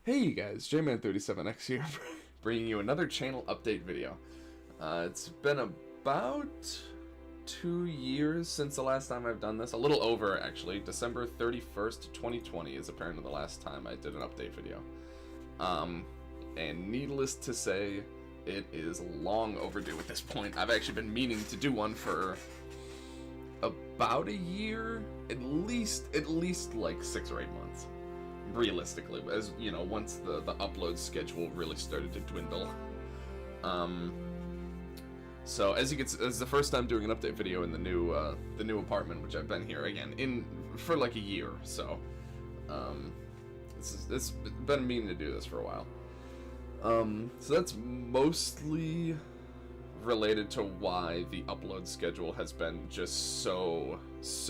Hey you guys, J-Man37X here, bringing you another channel update video. It's been about 2 years since the last time I've done this. A little over, actually. December 31st, 2020 is apparently the last time I did an update video. And needless to say, it is long overdue at this point. I've actually been meaning to do one for about a year, at least like 6 or 8 months. Realistically, as you know, once the upload schedule really started to dwindle. So as the first time doing an update video in the new apartment, which I've been here again for like a year. So it's been meaning to do this for a while. So that's mostly related to why the upload schedule has been just so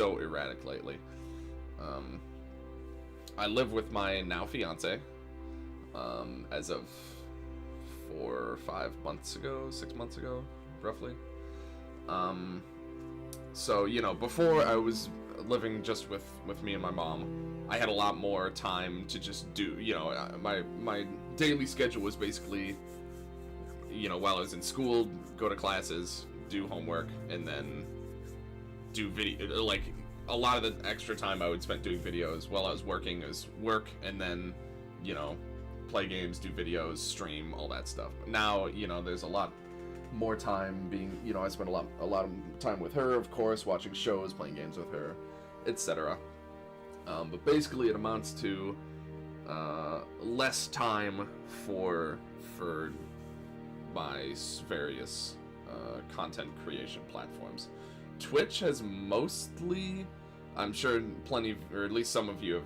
erratic lately. I live with my now fiance, as of 4 or 5 months ago, 6 months ago, roughly. So, you know, before I was living just with me and my mom, I had a lot more time to just do, you know, my daily schedule was basically, you know, while I was in school, go to classes, do homework, and then do video, like, a lot of the extra time I would spend doing videos while I was working is work, and then, you know, play games, do videos, stream, all that stuff. But now, you know, there's a lot more time being, you know, I spend a lot of time with her, of course, watching shows, playing games with her, etc. But basically it amounts to less time for my various content creation platforms. Twitch has mostly, I'm sure plenty, or at least some of you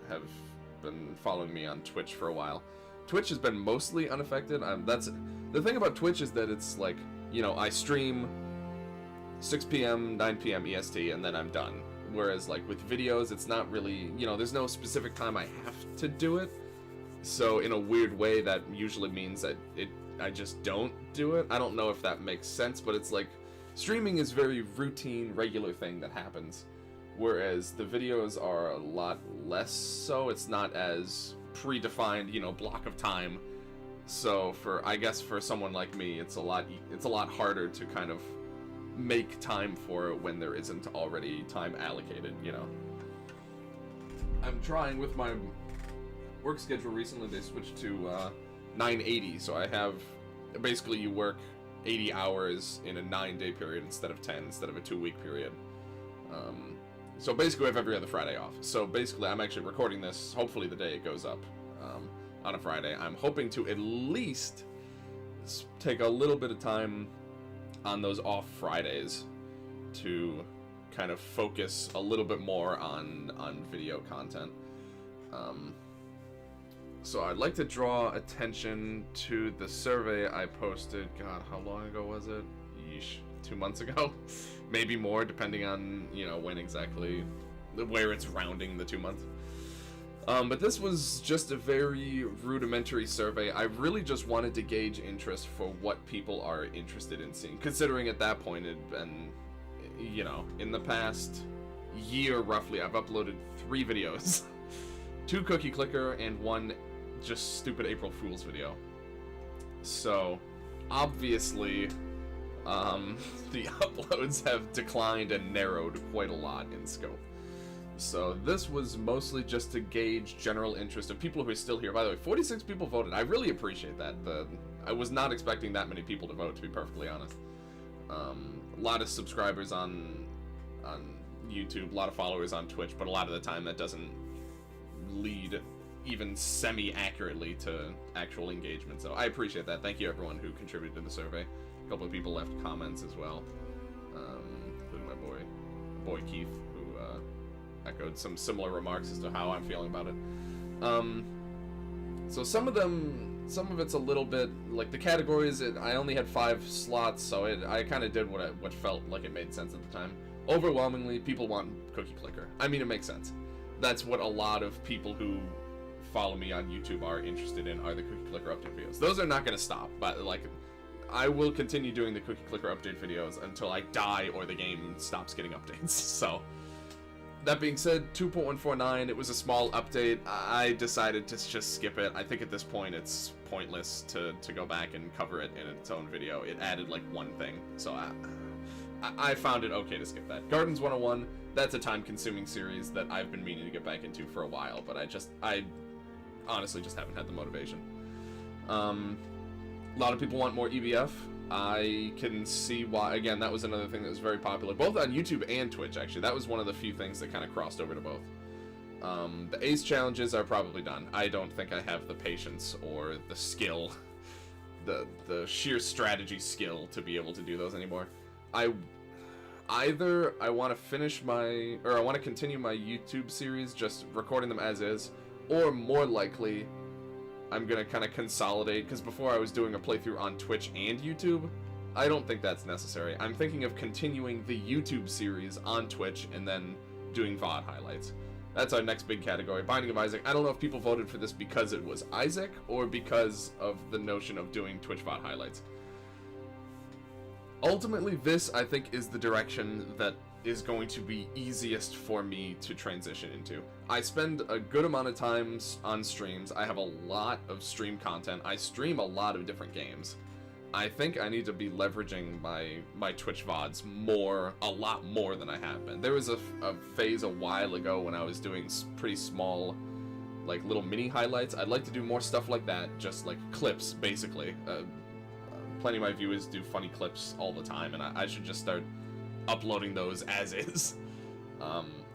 have been following me on Twitch for a while. Twitch has been mostly unaffected. That's the thing about Twitch, is that it's like, you know, I stream 6 p.m., 9 p.m. EST, and then I'm done. Whereas, like, with videos, it's not really, you know, there's no specific time I have to do it. So, in a weird way, that usually means that I just don't do it. I don't know if that makes sense, but it's like, streaming is very routine, regular thing that happens, whereas the videos are a lot less so. It's not as predefined, you know, block of time. So I guess for someone like me, it's a lot harder to kind of make time for it when there isn't already time allocated, you know. I'm trying with my work schedule recently. They switched to 980, so I have basically you work 80 hours in a 9-day period instead of 10, instead of a 2-week period. So basically I have every other Friday off. So basically I'm actually recording this, hopefully the day it goes up, on a Friday. I'm hoping to at least take a little bit of time on those off Fridays to kind of focus a little bit more on video content. So I'd like to draw attention to the survey I posted, God, how long ago was it? Yeesh, 2 months ago? Maybe more, depending on, you know, when exactly, where it's rounding the 2 months. But this was just a very rudimentary survey. I really just wanted to gauge interest for what people are interested in seeing, considering at that point it had been, you know, in the past year roughly, I've uploaded 3 videos. 2 Cookie Clicker and 1 just stupid April Fool's video. So obviously the uploads have declined and narrowed quite a lot in scope. So this was mostly just to gauge general interest of people who are still here. By the way, 46 people voted. I really appreciate that. I was not expecting that many people to vote, to be perfectly honest. A lot of subscribers on YouTube, a lot of followers on Twitch, but a lot of the time that doesn't lead even semi-accurately to actual engagement. So I appreciate that. Thank you everyone who contributed to the survey. A couple of people left comments as well, including my boy Keith, who echoed some similar remarks as to how I'm feeling about it. So some of it's a little bit like the categories. I only had 5 slots, so I kind of did what felt like it made sense at the time. Overwhelmingly, people want Cookie Clicker. I mean, it makes sense. That's what a lot of people who follow me on YouTube are interested in, are the Cookie Clicker update videos. Those are not going to stop, but like, I will continue doing the Cookie Clicker update videos until I die or the game stops getting updates. So That being said, 2.149, it was a small update. I decided to just skip it. I think at this point it's pointless to go back and cover it in its own video. It added like one thing, so I found it okay to skip that. Gardens 101, that's a time-consuming series that I've been meaning to get back into for a while, but I honestly just haven't had the motivation. A lot of people want more EBF. I can see why. Again, that was another thing that was very popular, both on YouTube and Twitch, actually. That was one of the few things that kind of crossed over to both. The Ace challenges are probably done. I don't think I have the patience or the skill, the sheer strategy skill to be able to do those anymore. Either I want to finish I want to continue my YouTube series, just recording them as is, or more likely, I'm gonna kind of consolidate, because before I was doing a playthrough on Twitch and YouTube. I don't think that's necessary. I'm thinking of continuing the YouTube series on Twitch and then doing VOD highlights. That's our next big category, Binding of Isaac. I don't know if people voted for this because it was Isaac or because of the notion of doing Twitch VOD highlights. Ultimately, this, I think, is the direction that is going to be easiest for me to transition into. I spend a good amount of time on streams. I have a lot of stream content. I stream a lot of different games. I think I need to be leveraging my Twitch VODs a lot more than I have been. There was a phase a while ago when I was doing pretty small, like, little mini highlights. I'd like to do more stuff like that, just like clips, basically. Plenty of my viewers do funny clips all the time, and I should just start uploading those as is,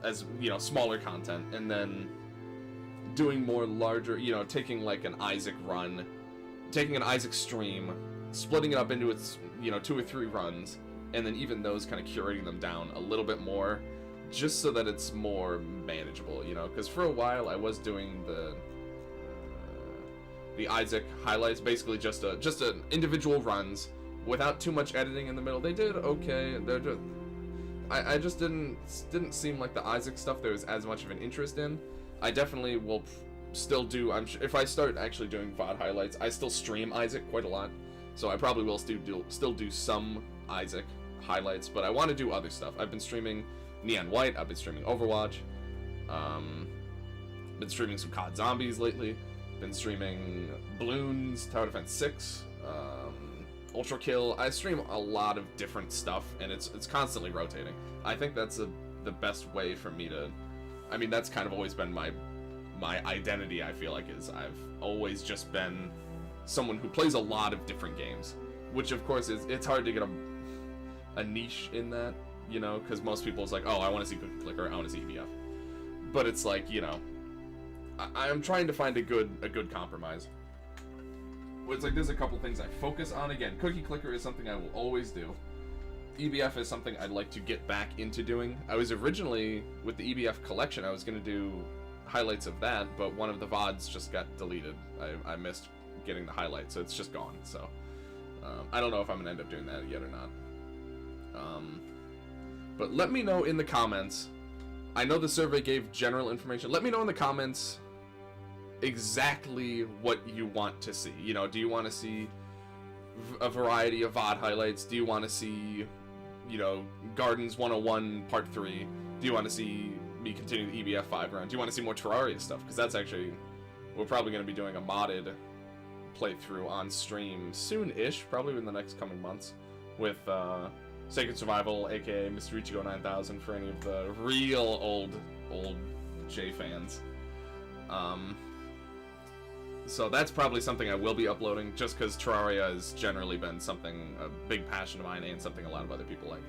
as, you know, smaller content, and then doing more larger, you know, taking like an Isaac run, taking an Isaac stream, splitting it up into its, you know, 2 or 3 runs, and then even those kind of curating them down a little bit more, just so that it's more manageable, you know, because for a while I was doing the Isaac highlights, basically just an individual runs without too much editing in the middle. They did okay. They're just, I just didn't seem like the Isaac stuff there was as much of an interest in. I definitely will still do. I'm sure if I start actually doing VOD highlights, I still stream Isaac quite a lot, so I probably will still do some Isaac highlights. But I want to do other stuff. I've been streaming Neon White. I've been streaming Overwatch. Been streaming some COD Zombies lately. Been streaming Bloons, Tower Defense 6. Ultra Kill. I stream a lot of different stuff, and it's constantly rotating. I think that's the best way for me to. I mean, that's kind of always been my identity. I feel like is I've always just been someone who plays a lot of different games, which of course it's hard to get a niche in that, you know, because most people is like, oh, I want to see Cookie Clicker, I want to see EBF, but it's like, you know, I'm trying to find a good compromise. It's like there's a couple things I focus on. Again, Cookie Clicker is something I will always do. EBF is something I'd like to get back into doing. I was originally, with the EBF collection, I was going to do highlights of that, but one of the VODs just got deleted. I missed getting the highlight, so it's just gone. So I don't know if I'm going to end up doing that yet or not. But let me know in the comments. I know the survey gave general information. Let me know in the comments exactly what you want to see. You know, do you want to see a variety of VOD highlights? Do you want to see, you know, Gardens 101 Part 3? Do you want to see me continue the EBF 5 round? Do you want to see more Terraria stuff? Because that's actually, we're probably going to be doing a modded playthrough on stream soon-ish, probably in the next coming months, with Sacred Survival, aka Mr. Ichigo 9000, for any of the real old J fans. So that's probably something I will be uploading, just because Terraria has generally been something, a big passion of mine, and something a lot of other people like.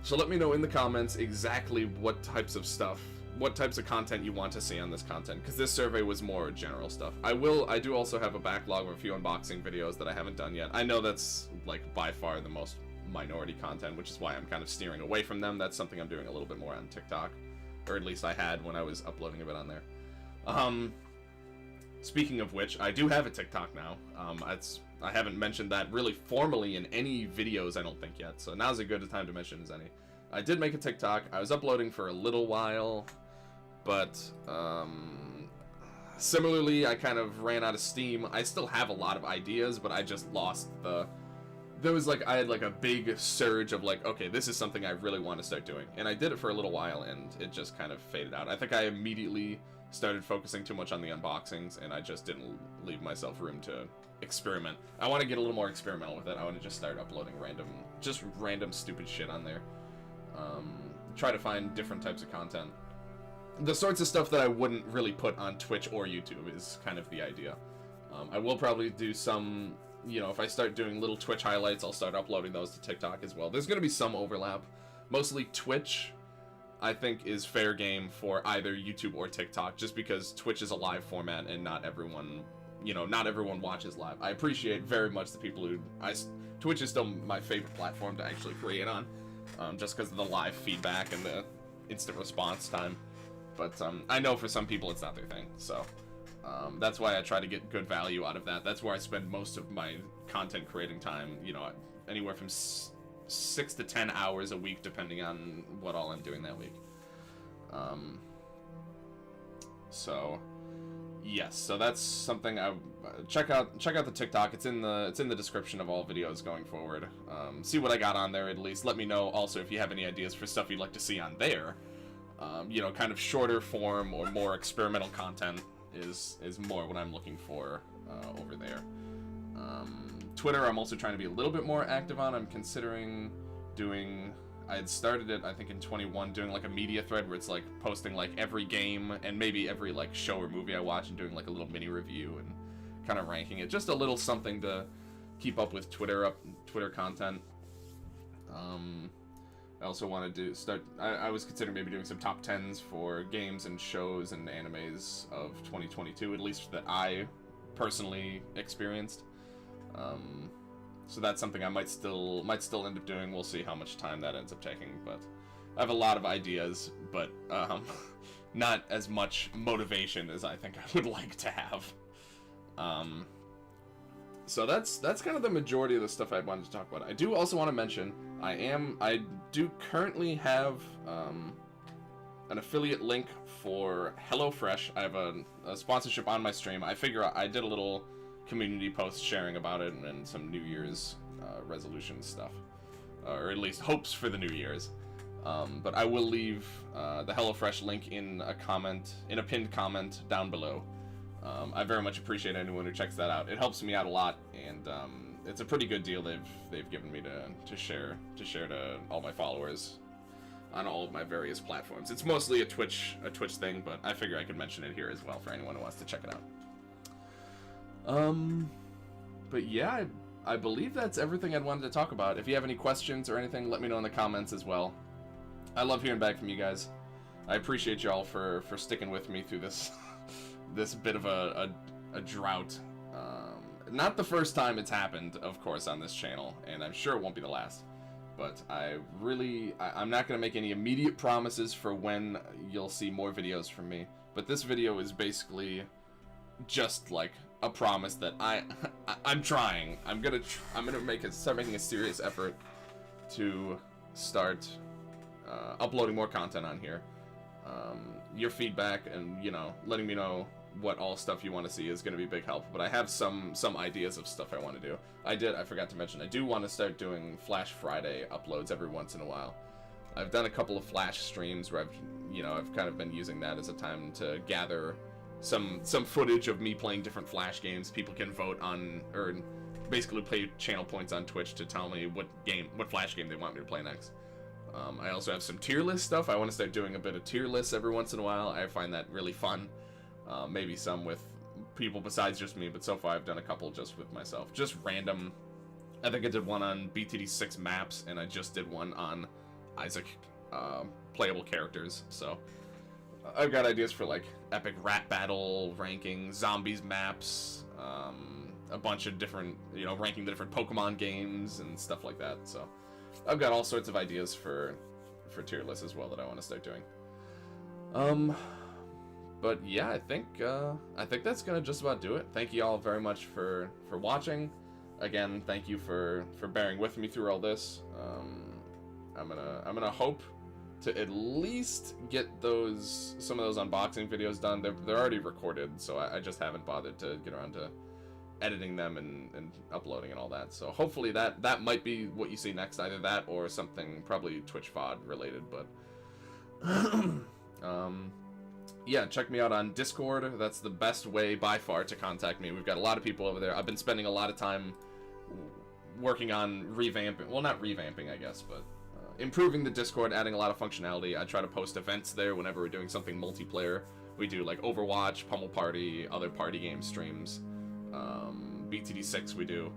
So let me know in the comments exactly what types of content you want to see on this content, because this survey was more general stuff. I do also have a backlog of a few unboxing videos that I haven't done yet. I know that's, like, by far the most minority content, which is why I'm kind of steering away from them. That's something I'm doing a little bit more on TikTok, or at least I had when I was uploading a bit on there. Speaking of which, I do have a TikTok now. I haven't mentioned that really formally in any videos, I don't think, yet, so now's as good a time to mention as any. I did make a TikTok. I was uploading for a little while, but similarly, I kind of ran out of steam. I still have a lot of ideas, but I just lost the there was like, I had like a big surge of like, okay, this is something I really want to start doing. And I did it for a little while and it just kind of faded out. I think I immediately started focusing too much on the unboxings and I just didn't leave myself room to experiment. I want to get a little more experimental with it. I want to just start uploading random stupid shit on there. Try to find different types of content. The sorts of stuff that I wouldn't really put on Twitch or YouTube is kind of the idea. I will probably do some, you know, if I start doing little Twitch highlights, I'll start uploading those to TikTok as well. There's going to be some overlap. Mostly Twitch, I think, is fair game for either YouTube or TikTok, just because Twitch is a live format and not everyone, you know, not everyone watches live. I appreciate very much the people who... Twitch is still my favorite platform to actually create on, just because of the live feedback and the instant response time. But I know for some people it's not their thing, so that's why I try to get good value out of that. That's where I spend most of my content creating time, you know, anywhere from 6 to 10 hours a week, depending on what all I'm doing that week. So yes, so that's something I check out the TikTok. It's in the description of all videos going forward. See what I got on there at least. Let me know also if you have any ideas for stuff you'd like to see on there. You know, kind of shorter form or more experimental content is more what I'm looking for over there. Twitter, I'm also trying to be a little bit more active on. I'm considering doing... I had started it, I think, in 21, doing like a media thread where it's like posting like every game and maybe every like show or movie I watch and doing like a little mini review and kind of ranking it. Just a little something to keep up with Twitter content. I also want to I was considering maybe doing some top 10s for games and shows and animes of 2022, at least that I personally experienced. So that's something I might still end up doing. We'll see how much time that ends up taking, but I have a lot of ideas, but not as much motivation as I think I would like to have. So that's kind of the majority of the stuff I wanted to talk about. I do also want to mention I do currently have an affiliate link for HelloFresh. I have a sponsorship on my stream. I figure I did a little community post sharing about it and some New Year's resolution stuff, or at least hopes for the New Year's. But I will leave the HelloFresh link in a pinned comment down below. I very much appreciate anyone who checks that out. It helps me out a lot, and it's a pretty good deal they've given me to share to all my followers on all of my various platforms. It's mostly a Twitch thing, but I figure I could mention it here as well for anyone who wants to check it out. But yeah, I believe that's everything I'd wanted to talk about. If you have any questions or anything, let me know in the comments as well. I love hearing back from you guys. I appreciate y'all for sticking with me through this this bit of a drought. Not the first time it's happened, of course, on this channel, and I'm sure it won't be the last. But I'm not going to make any immediate promises for when you'll see more videos from me. But this video is basically just like a promise that I'm trying. I'm gonna start making a serious effort to start uploading more content on here. Your feedback and, you know, letting me know what all stuff you want to see is going to be a big help. But I have some ideas of stuff I want to do. I forgot to mention, I do want to start doing Flash Friday uploads every once in a while. I've done a couple of Flash streams where I've kind of been using that as a time to gather some footage of me playing different Flash games. People can vote on, or basically play channel points on Twitch to tell me what Flash game they want me to play next. I also have some tier list stuff. I want to start doing a bit of tier lists every once in a while. I find that really fun. Maybe some with people besides just me, but so far I've done a couple just with myself. Just random. I think I did one on BTD 6 maps, and I just did one on Isaac playable characters. So I've got ideas for like epic rap battle ranking, zombies maps, a bunch of different, ranking the different Pokemon games and stuff like that. So I've got all sorts of ideas for tier lists as well that I want to start doing. But yeah, I think that's gonna just about do it. Thank you all very much for watching. Again, thank you for bearing with me through all this. I'm gonna hope to at least get some of those unboxing videos done. They're already recorded, so I just haven't bothered to get around to editing them and uploading and all that. So hopefully that might be what you see next, either that or something probably Twitch VOD related. But yeah, check me out on Discord. That's the best way by far to contact me. We've got a lot of people over there. I've been spending a lot of time working on revamping, well, not revamping, I guess, but improving the Discord, adding a lot of functionality. I try to post events there whenever we're doing something multiplayer. We do like Overwatch, Pummel Party, other party game streams, BTD6 we do.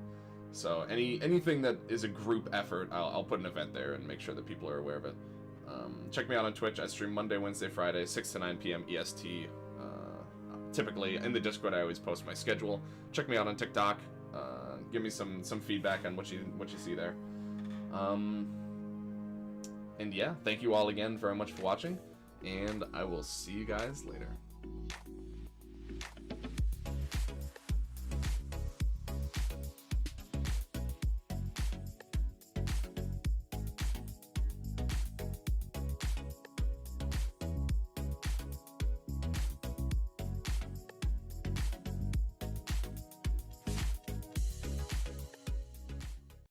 So anything that is a group effort, I'll put an event there and make sure that people are aware of it. Check me out on Twitch. I stream Monday, Wednesday, Friday, 6 to 9 p.m. EST. Typically, in the Discord, I always post my schedule. Check me out on TikTok. Give me some feedback on what you see there. And yeah, thank you all again very much for watching, and I will see you guys later.